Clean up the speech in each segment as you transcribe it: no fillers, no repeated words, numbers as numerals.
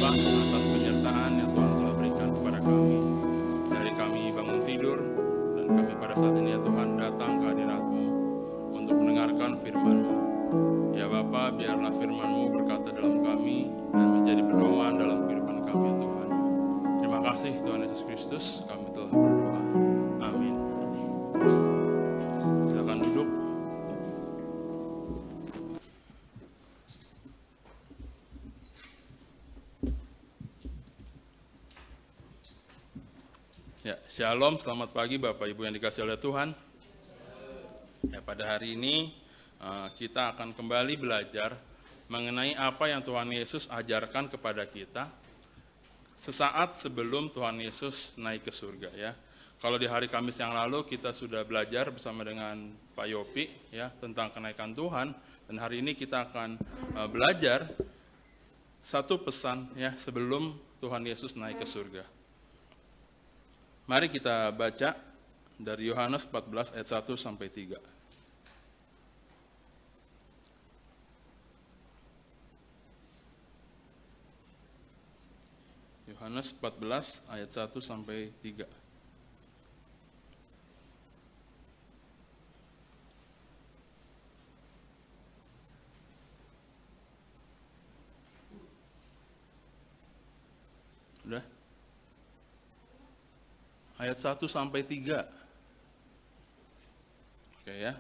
Bapa atas penyertaan yang Tuhan telah berikan kepada kami. Dari kami bangun tidur, dan kami pada saat ini ya Tuhan datang ke hadirat-Mu untuk mendengarkan firman-Mu. Ya Bapa, biarlah firman-Mu berkata dalam kami dan menjadi pedoman dalam kehidupan kami ya Tuhan. Terima kasih Tuhan Yesus Kristus, kami telah berdoa. Amin. Silakan duduk. Ya, Shalom, selamat pagi Bapak Ibu yang dikasihi oleh Tuhan. Ya, pada hari ini kita akan kembali belajar mengenai apa yang Tuhan Yesus ajarkan kepada kita sesaat sebelum Tuhan Yesus naik ke surga ya. Kalau di hari Kamis yang lalu kita sudah belajar bersama dengan Pak Yopi ya tentang kenaikan Tuhan, dan hari ini kita akan belajar satu pesan ya sebelum Tuhan Yesus naik ke surga. Mari kita baca dari Yohanes 14 ayat 1 sampai 3. Yohanes 14 ayat 1 sampai 3. Sudah? Ayat 1 sampai 3. Oke ya.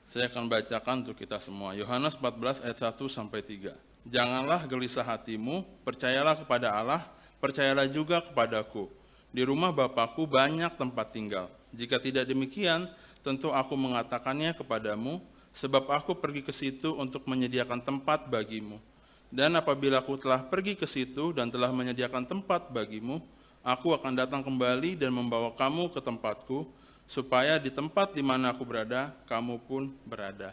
Saya akan bacakan untuk kita semua. Yohanes 14 ayat 1 sampai 3. Janganlah gelisah hatimu, percayalah kepada Allah, percayalah juga kepadaku. Di rumah Bapakku banyak tempat tinggal. Jika tidak demikian, tentu aku mengatakannya kepadamu, sebab aku pergi ke situ untuk menyediakan tempat bagimu. Dan apabila aku telah pergi ke situ dan telah menyediakan tempat bagimu, aku akan datang kembali dan membawa kamu ke tempatku, supaya di tempat di mana aku berada, kamu pun berada.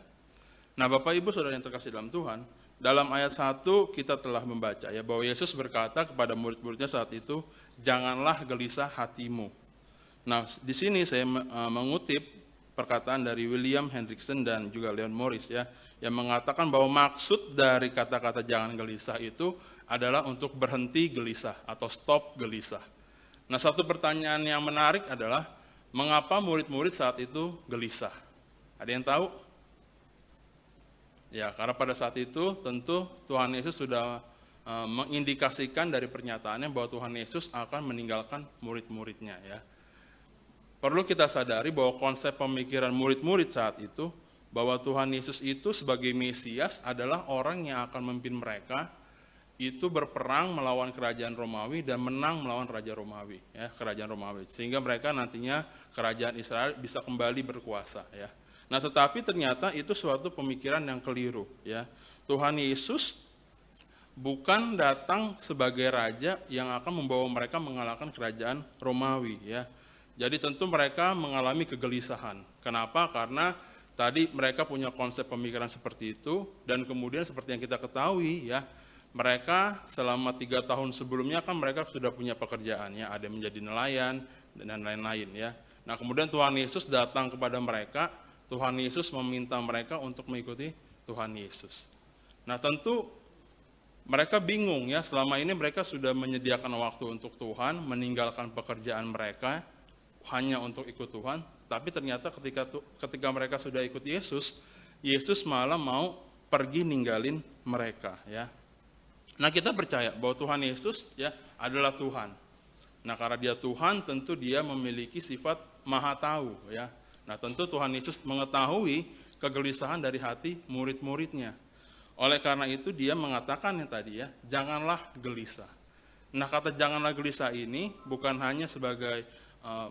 Nah, Bapak Ibu Saudara yang terkasih dalam Tuhan, dalam ayat 1 kita telah membaca ya bahwa Yesus berkata kepada murid-muridnya saat itu, janganlah gelisah hatimu. Nah, di sini saya mengutip perkataan dari William Hendrickson dan juga Leon Morris ya, yang mengatakan bahwa maksud dari kata-kata jangan gelisah itu adalah untuk berhenti gelisah atau stop gelisah. Nah, satu pertanyaan yang menarik adalah, mengapa murid-murid saat itu gelisah? Ada yang tahu? Ya, karena pada saat itu tentu Tuhan Yesus sudah mengindikasikan dari pernyataannya bahwa Tuhan Yesus akan meninggalkan murid-muridnya ya. Perlu kita sadari bahwa konsep pemikiran murid-murid saat itu, bahwa Tuhan Yesus itu sebagai Mesias adalah orang yang akan memimpin mereka itu berperang melawan kerajaan Romawi dan menang melawan Raja Romawi, ya, kerajaan Romawi, sehingga mereka nantinya kerajaan Israel bisa kembali berkuasa, ya. Nah, tetapi ternyata itu suatu pemikiran yang keliru, ya. Tuhan Yesus bukan datang sebagai raja yang akan membawa mereka mengalahkan kerajaan Romawi, ya. Jadi tentu mereka mengalami kegelisahan. Kenapa? Karena tadi mereka punya konsep pemikiran seperti itu, dan kemudian seperti yang kita ketahui, ya. Mereka selama 3 tahun sebelumnya kan mereka sudah punya pekerjaan ya, ada yang menjadi nelayan dan lain-lain ya. Nah, kemudian Tuhan Yesus datang kepada mereka, Tuhan Yesus meminta mereka untuk mengikuti Tuhan Yesus. Nah, tentu mereka bingung ya, selama ini mereka sudah menyediakan waktu untuk Tuhan, meninggalkan pekerjaan mereka hanya untuk ikut Tuhan, tapi ternyata ketika mereka sudah ikut Yesus, Yesus malah mau pergi ninggalin mereka ya. Nah, kita percaya bahwa Tuhan Yesus ya adalah Tuhan. Nah, karena dia Tuhan, tentu dia memiliki sifat maha tahu ya. Nah, tentu Tuhan Yesus mengetahui kegelisahan dari hati murid-muridnya. Oleh karena itu dia mengatakan yang tadi ya, janganlah gelisah. Nah, kata janganlah gelisah ini bukan hanya sebagai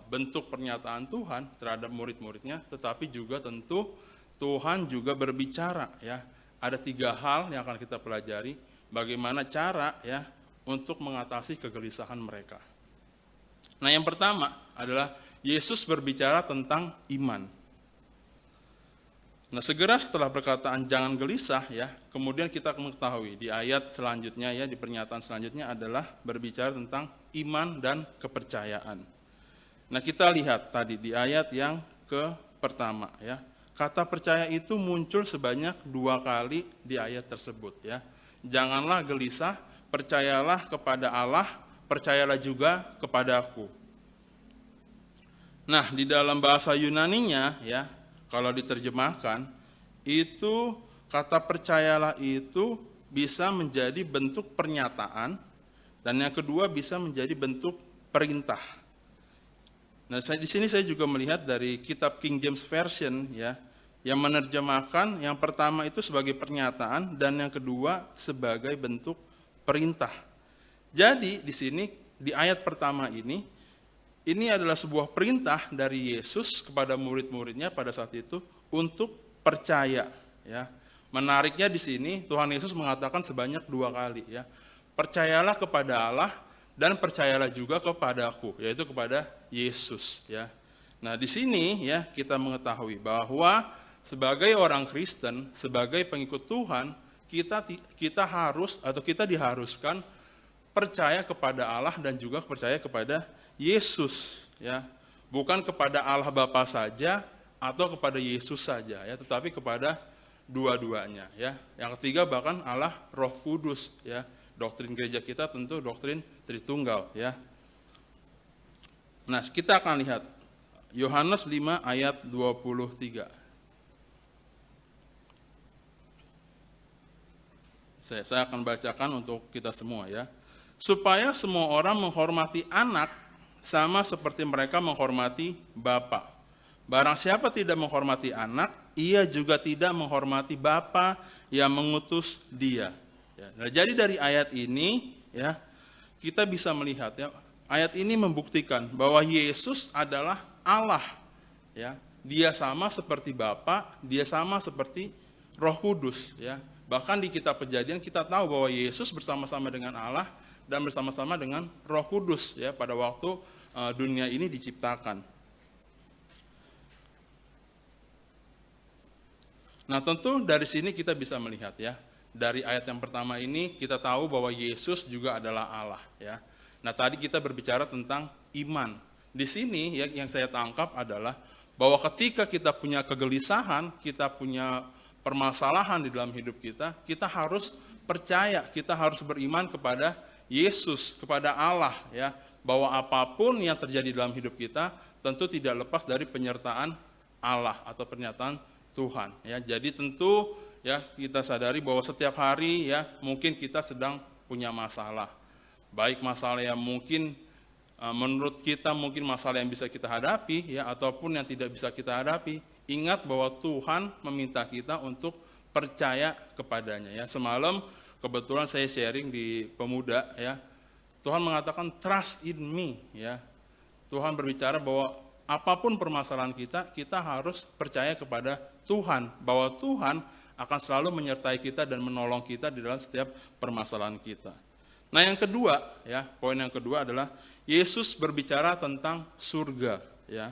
bentuk pernyataan Tuhan terhadap murid-muridnya, tetapi juga tentu Tuhan juga berbicara ya. Ada 3 hal yang akan kita pelajari. Bagaimana cara ya untuk mengatasi kegelisahan mereka. Nah, yang pertama adalah Yesus berbicara tentang iman. Nah, segera setelah perkataan jangan gelisah ya, kemudian kita mengetahui di ayat selanjutnya ya, di pernyataan selanjutnya adalah berbicara tentang iman dan kepercayaan. Nah, kita lihat tadi di ayat yang pertama ya. Kata percaya itu muncul sebanyak 2 kali di ayat tersebut ya. Janganlah gelisah, percayalah kepada Allah, percayalah juga kepadaku. Nah, di dalam bahasa Yunaninya ya, kalau diterjemahkan, itu kata percayalah itu bisa menjadi bentuk pernyataan, dan yang kedua bisa menjadi bentuk perintah. Nah, di sini saya juga melihat dari kitab King James Version ya, yang menerjemahkan yang pertama itu sebagai pernyataan dan yang kedua sebagai bentuk perintah. Jadi di sini di ayat pertama ini adalah sebuah perintah dari Yesus kepada murid-muridnya pada saat itu untuk percaya ya. Menariknya di sini Tuhan Yesus mengatakan sebanyak 2 kali ya. Percayalah kepada Allah dan percayalah juga kepadaku, yaitu kepada Yesus ya. Nah, di sini ya kita mengetahui bahwa sebagai orang Kristen, sebagai pengikut Tuhan, kita harus atau kita diharuskan percaya kepada Allah dan juga percaya kepada Yesus ya. Bukan kepada Allah Bapa saja atau kepada Yesus saja ya, tetapi kepada dua-duanya ya. Yang ketiga bahkan Allah Roh Kudus ya. Doktrin gereja kita tentu doktrin Tritunggal ya. Nah, kita akan lihat Yohanes 5 ayat 23. Saya akan bacakan untuk kita semua ya. Supaya semua orang menghormati anak sama seperti mereka menghormati Bapa. Barang siapa tidak menghormati anak, ia juga tidak menghormati Bapa yang mengutus dia. Ya, nah, jadi dari ayat ini ya kita bisa melihat ya, ayat ini membuktikan bahwa Yesus adalah Allah ya. Dia sama seperti Bapa, dia sama seperti Roh Kudus ya. Bahkan di kitab Kejadian kita tahu bahwa Yesus bersama-sama dengan Allah dan bersama-sama dengan Roh Kudus ya pada waktu dunia ini diciptakan. Nah, tentu dari sini kita bisa melihat ya. Dari ayat yang pertama ini kita tahu bahwa Yesus juga adalah Allah ya. Nah, tadi kita berbicara tentang iman. Di sini ya, yang saya tangkap adalah bahwa ketika kita punya kegelisahan, kita punya permasalahan di dalam hidup kita, kita harus percaya, kita harus beriman kepada Yesus, kepada Allah ya, bahwa apapun yang terjadi dalam hidup kita tentu tidak lepas dari penyertaan Allah atau pernyataan Tuhan ya. Jadi tentu ya kita sadari bahwa setiap hari ya mungkin kita sedang punya masalah. Baik masalah yang mungkin menurut kita mungkin masalah yang bisa kita hadapi ya ataupun yang tidak bisa kita hadapi. Ingat bahwa Tuhan meminta kita untuk percaya kepadanya ya. Semalam kebetulan saya sharing di pemuda ya. Tuhan mengatakan trust in me ya. Tuhan berbicara bahwa apapun permasalahan kita, kita harus percaya kepada Tuhan, bahwa Tuhan akan selalu menyertai kita dan menolong kita di dalam setiap permasalahan kita. Nah, yang kedua ya, poin yang kedua adalah Yesus berbicara tentang surga ya.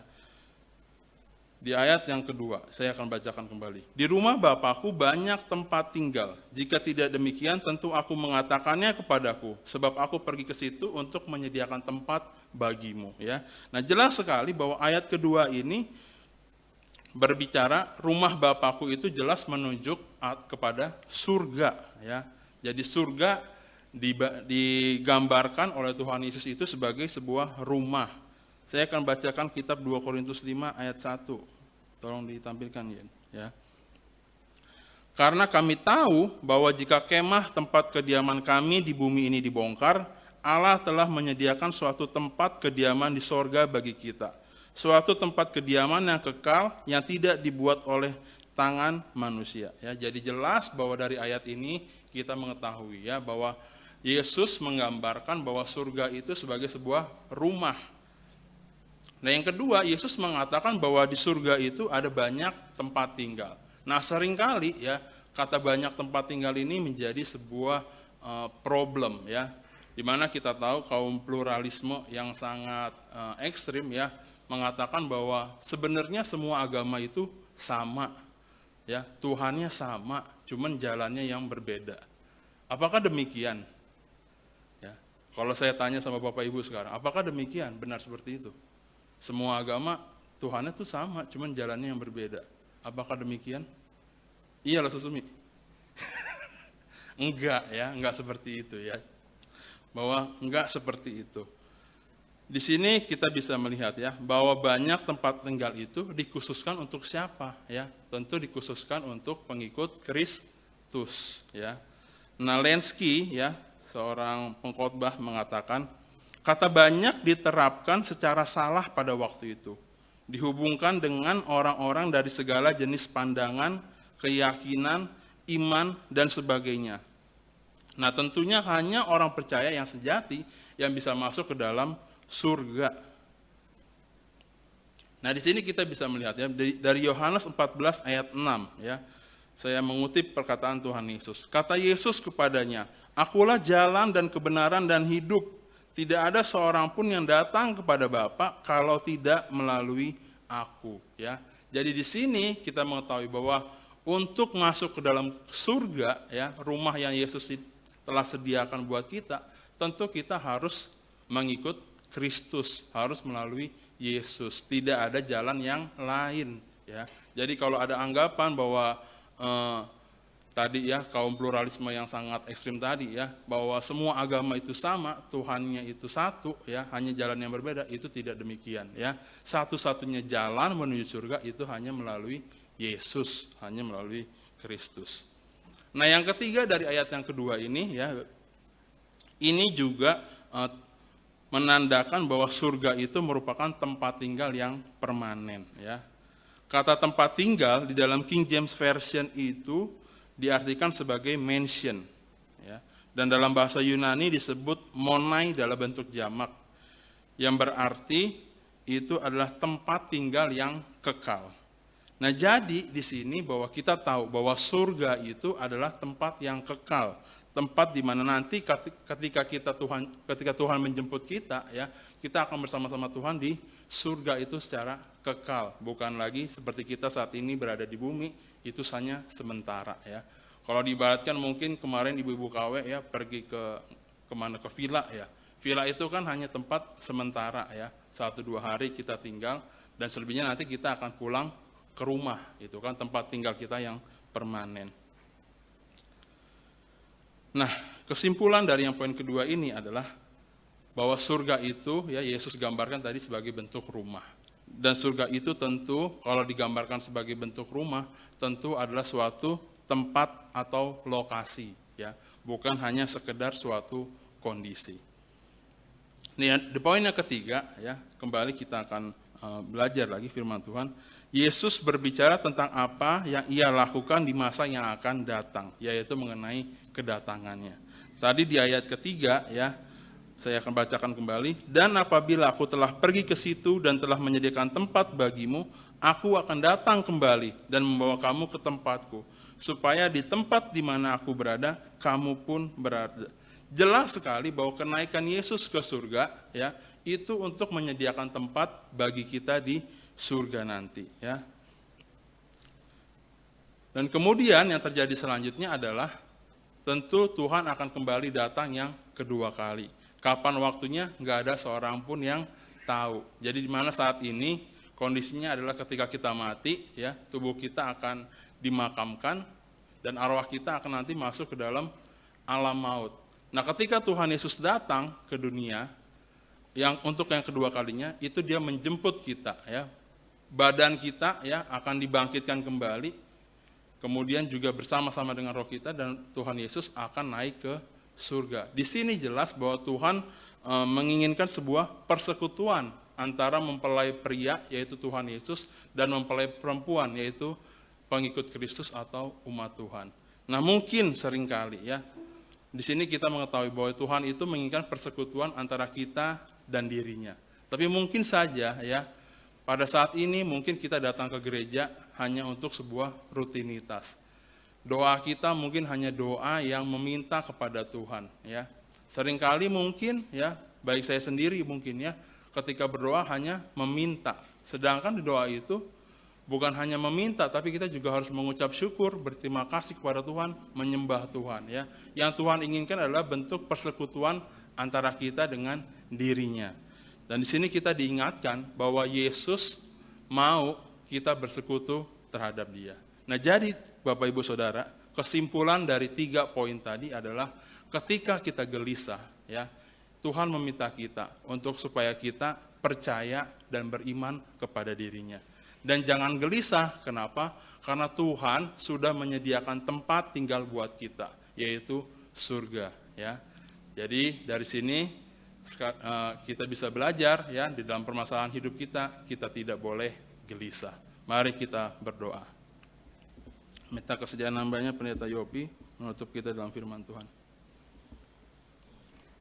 Di ayat yang kedua, saya akan bacakan kembali. Di rumah Bapakku banyak tempat tinggal. Jika tidak demikian, tentu aku mengatakannya kepadaku, sebab aku pergi ke situ untuk menyediakan tempat bagimu. Ya. Nah, jelas sekali bahwa ayat kedua ini berbicara rumah Bapakku itu jelas menunjuk kepada surga. Ya. Jadi surga digambarkan oleh Tuhan Yesus itu sebagai sebuah rumah. Saya akan bacakan kitab 2 Korintus 5 ayat 1. Tolong ditampilkan ya. Karena kami tahu bahwa jika kemah tempat kediaman kami di bumi ini dibongkar, Allah telah menyediakan suatu tempat kediaman di sorga bagi kita. Suatu tempat kediaman yang kekal yang tidak dibuat oleh tangan manusia. Ya, jadi jelas bahwa dari ayat ini kita mengetahui ya bahwa Yesus menggambarkan bahwa surga itu sebagai sebuah rumah. Nah, yang kedua, Yesus mengatakan bahwa di surga itu ada banyak tempat tinggal. Nah, seringkali ya kata banyak tempat tinggal ini menjadi sebuah problem ya, di mana kita tahu kaum pluralisme yang sangat ekstrim ya mengatakan bahwa sebenarnya semua agama itu sama ya, Tuhannya sama, cuman jalannya yang berbeda. Apakah demikian? Ya, kalau saya tanya sama Bapak Ibu sekarang, apakah demikian? Benar seperti itu? Semua agama Tuhannya itu sama, cuman jalannya yang berbeda. Apakah demikian? Iya loh Susumi. Enggak ya, enggak seperti itu ya. bahwa enggak seperti itu. Di sini kita bisa melihat ya bahwa banyak tempat tinggal itu dikhususkan untuk siapa ya? Tentu dikhususkan untuk pengikut Kristus ya. Nah, Lenski ya, seorang pengkhotbah mengatakan, kata banyak diterapkan secara salah pada waktu itu. Dihubungkan dengan orang-orang dari segala jenis pandangan, keyakinan, iman, dan sebagainya. Nah, tentunya hanya orang percaya yang sejati yang bisa masuk ke dalam surga. Nah, di sini kita bisa melihat ya dari Yohanes 14 ayat 6 ya. Saya mengutip perkataan Tuhan Yesus. Kata Yesus kepadanya, "Akulah jalan dan kebenaran dan hidup. Tidak ada seorang pun yang datang kepada Bapa kalau tidak melalui aku." Ya. Jadi di sini kita mengetahui bahwa untuk masuk ke dalam surga ya, rumah yang Yesus telah sediakan buat kita, tentu kita harus mengikut Kristus, harus melalui Yesus. Tidak ada jalan yang lain ya. Jadi kalau ada anggapan bahwa tadi ya kaum pluralisme yang sangat ekstrim tadi ya, bahwa semua agama itu sama, Tuhannya itu satu ya, hanya jalan yang berbeda, itu tidak demikian ya. Satu-satunya jalan menuju surga itu hanya melalui Yesus, hanya melalui Kristus. Nah, yang ketiga dari ayat yang kedua ini ya, ini juga menandakan bahwa surga itu merupakan tempat tinggal yang permanen ya. Kata tempat tinggal di dalam King James Version itu diartikan sebagai mansion ya. Dan dalam bahasa Yunani disebut monai dalam bentuk jamak, yang berarti itu adalah tempat tinggal yang kekal. Nah, jadi di sini bahwa kita tahu bahwa surga itu adalah tempat yang kekal, tempat di mana nanti ketika Tuhan menjemput kita ya, kita akan bersama-sama Tuhan di surga itu secara kekal, bukan lagi seperti kita saat ini berada di bumi, itu hanya sementara ya. Kalau diibaratkan mungkin kemarin ibu-ibu KW ya pergi kemana, ke villa ya. Villa itu kan hanya tempat sementara ya, 1-2 hari kita tinggal, dan selebihnya nanti kita akan pulang ke rumah, itu kan tempat tinggal kita yang permanen. Nah, kesimpulan dari yang poin kedua ini adalah bahwa surga itu ya Yesus gambarkan tadi sebagai bentuk rumah. Dan surga itu tentu kalau digambarkan sebagai bentuk rumah, tentu adalah suatu tempat atau lokasi ya, bukan hanya sekedar suatu kondisi. Nih, di poin yang ketiga ya, kembali kita akan belajar lagi firman Tuhan. Yesus berbicara tentang apa yang ia lakukan di masa yang akan datang, yaitu mengenai kedatangannya. Tadi di ayat ketiga ya, saya akan bacakan kembali. Dan apabila aku telah pergi ke situ dan telah menyediakan tempat bagimu, aku akan datang kembali dan membawa kamu ke tempatku, supaya di tempat di mana aku berada, kamu pun berada. Jelas sekali bahwa kenaikan Yesus ke surga ya, itu untuk menyediakan tempat bagi kita di surga nanti ya. Dan kemudian yang terjadi selanjutnya adalah tentu Tuhan akan kembali datang yang kedua kali. Kapan waktunya nggak ada seorang pun yang tahu. Jadi di mana saat ini kondisinya adalah ketika kita mati ya, tubuh kita akan dimakamkan dan arwah kita akan nanti masuk ke dalam alam maut. Nah, ketika Tuhan Yesus datang ke dunia yang untuk yang kedua kalinya, itu dia menjemput kita ya. Badan kita ya akan dibangkitkan kembali, kemudian juga bersama-sama dengan roh kita, dan Tuhan Yesus akan naik ke surga. Di sini jelas bahwa Tuhan menginginkan sebuah persekutuan antara mempelai pria yaitu Tuhan Yesus dan mempelai perempuan yaitu pengikut Kristus atau umat Tuhan. Nah, mungkin seringkali ya di sini kita mengetahui bahwa Tuhan itu menginginkan persekutuan antara kita dan dirinya. Tapi mungkin saja ya pada saat ini mungkin kita datang ke gereja hanya untuk sebuah rutinitas. Doa kita mungkin hanya doa yang meminta kepada Tuhan ya. Seringkali mungkin ya, baik saya sendiri mungkin ya, ketika berdoa hanya meminta. Sedangkan di doa itu bukan hanya meminta, tapi kita juga harus mengucap syukur, berterima kasih kepada Tuhan, menyembah Tuhan ya. Yang Tuhan inginkan adalah bentuk persekutuan antara kita dengan dirinya. Dan di sini kita diingatkan bahwa Yesus mau kita bersekutu terhadap Dia. Nah, jadi Bapak Ibu Saudara, kesimpulan dari 3 poin tadi adalah ketika kita gelisah ya, Tuhan meminta kita untuk supaya kita percaya dan beriman kepada dirinya. Dan jangan gelisah, kenapa? Karena Tuhan sudah menyediakan tempat tinggal buat kita, yaitu surga. Ya. Jadi dari sini kita bisa belajar ya di dalam permasalahan hidup kita tidak boleh gelisah. Mari kita berdoa. Minta kesediaan hambanya Pendeta Yopi menutup kita dalam firman Tuhan.